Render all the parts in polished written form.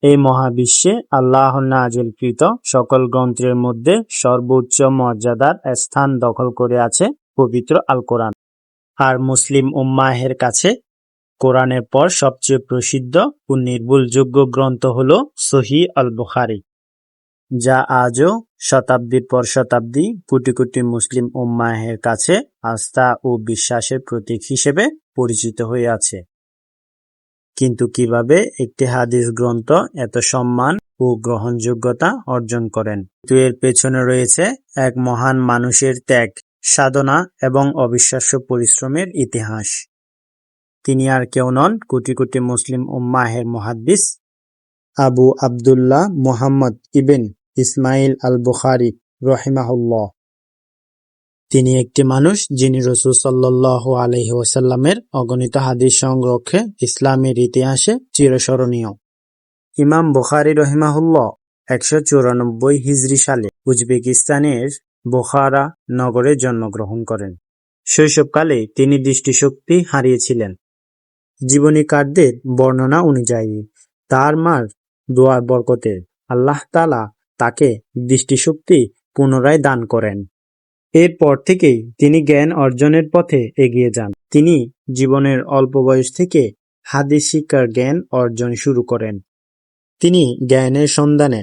এই মহাবিশ্বে আল্লাহর নাযিলকৃত সকল গ্রন্থের মধ্যে সর্বোচ্চ মর্যাদার স্থান দখল করে আছে পবিত্র আল কোরআন। আর মুসলিম উম্মাহের কাছে কোরআনের পর সবচেয়ে প্রসিদ্ধ ও নির্ভুলযোগ্য গ্রন্থ হল সহিহ আল বুখারী, যা আজও শতাব্দীর পর শতাব্দী কোটি কোটি মুসলিম উম্মাহের কাছে আস্থা ও বিশ্বাসের প্রতীক হিসেবে পরিচিত হয়ে আছে। কিন্তু কিভাবে একটি হাদিস গ্রন্থ এত সম্মান ও গ্রহণযোগ্যতা অর্জন করেন? কিন্তু এর পেছনে রয়েছে এক মহান মানুষের ত্যাগ, সাধনা এবং অবিশ্বাস্য পরিশ্রমের ইতিহাস। তিনি আর কেউ নন, কোটি কোটি মুসলিম উম্মাহের মুহাদ্দিস আবু আবদুল্লাহ মুহাম্মদ ইবন ইসমাইল আল বুখারী রাহিমাহুল্লাহ। তিনি একটি মানুষ যিনি রাসূল সাল্লাল্লাহু আলাইহি ওয়াসাল্লামের অগণিত হাদিস সংগ্রহে ইসলামের ইতিহাসে চিরস্মরণীয়। ইমাম বুখারী রাহিমাহুল্লাহ ১৯৪ হিজরি সালে উজবেকিস্তানের বুখারা নগরে জন্মগ্রহণ করেন। শৈশবকালে তিনি দৃষ্টিশক্তি হারিয়েছিলেন। জীবনীকারদের বর্ণনা অনুযায়ী তার মার দোয়ার বরকতে আল্লাহ তাআলা তাকে দৃষ্টিশক্তি পুনরায় দান করেন। এরপর থেকেই তিনি জ্ঞান অর্জনের পথে এগিয়ে যান। তিনি জীবনের অল্প বয়স থেকে হাদিস শিক্ষার জ্ঞান অর্জন শুরু করেন। তিনি জ্ঞানের সন্ধানে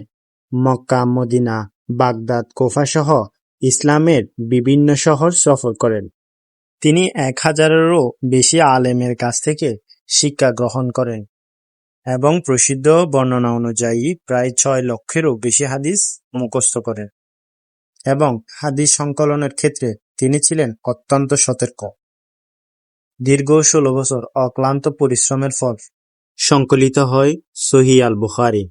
মক্কা, মদিনা, বাগদাদ, কুফা সহ ইসলামের বিভিন্ন শহর সফর করেন। তিনি ১,০০০-এরও বেশি আলেমের কাছ থেকে শিক্ষা গ্রহণ করেন এবং প্রসিদ্ধ বর্ণনা অনুযায়ী প্রায় ৬ লক্ষেরও বেশি হাদিস মুখস্থ করেন। এবং হাদিস সংকলনের ক্ষেত্রে তিনি ছিলেন অত্যন্ত সতর্ক। দীর্ঘ ১৬ বছর অক্লান্ত পরিশ্রমের ফল সংকলিত হয় সহিহ আল বুখারী।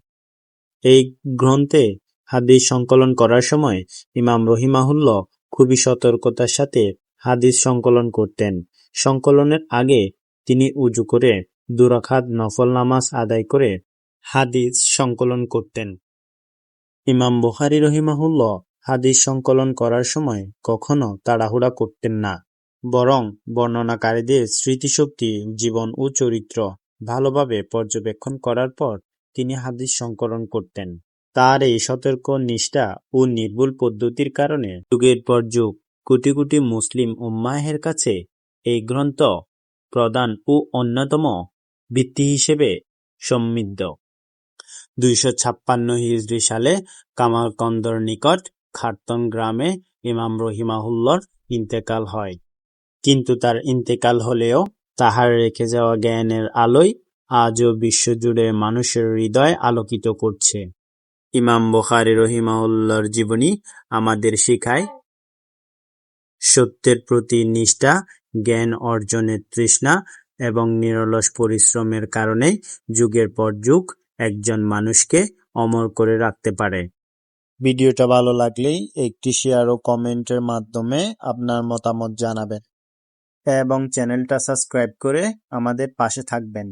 এই গ্রন্থে হাদিস সংকলন করার সময় ইমাম রহিমাহুল্লাহ খুবই সতর্কতার সাথে হাদিস সংকলন করতেন। সংকলনের আগে তিনি উযু করে ২ রাকাত নফল নামাজ আদায় করে হাদিস সংকলন করতেন। ইমাম বুখারী রহিমাহুল্লাহ হাদিস সংকলন করার সময় কখনো তাড়াহুড়া করতেন না, বরং বর্ণনাকারীদের স্মৃতিশক্তি, জীবন ও চরিত্র ভালোভাবে পর্যবেক্ষণ করার পর তিনি হাদিস সংকলন করতেন। তার এই সতর্ক নিষ্ঠা ও নির্ভুল পদ্ধতির কারণে যুগের পর যুগ কোটি কোটি মুসলিম উম্মাহের কাছে এই গ্রন্থ প্রধান ও অন্যতম ভিত্তি হিসেবে সমৃদ্ধ। ২৫৬ হিজরি সালে কামারকন্দর নিকট খারতন গ্রামে ইমাম রহিমাহুল্লাহর ইন্তেকাল হয়। কিন্তু তার ইন্তেকাল হলেও তাহার রেখে যাওয়া জ্ঞানের আলোয় আজও বিশ্বজুড়ে মানুষের হৃদয় আলোকিত করছে। ইমাম বুখারী রহিমাহুল্লাহর জীবনী আমাদের শেখায় সত্যের প্রতি নিষ্ঠা, জ্ঞান অর্জনের তৃষ্ণা এবং নিরলস পরিশ্রমের কারণে যুগের পর যুগ একজন মানুষকে অমর করে রাখতে পারে। ভিডিওটা ভালো লাগলেই একটি শেয়ার ও কমেন্টের মাধ্যমে আপনার মতামত জানাবেন এবং চ্যানেলটা সাবস্ক্রাইব করে আমাদের পাশে থাকবেন।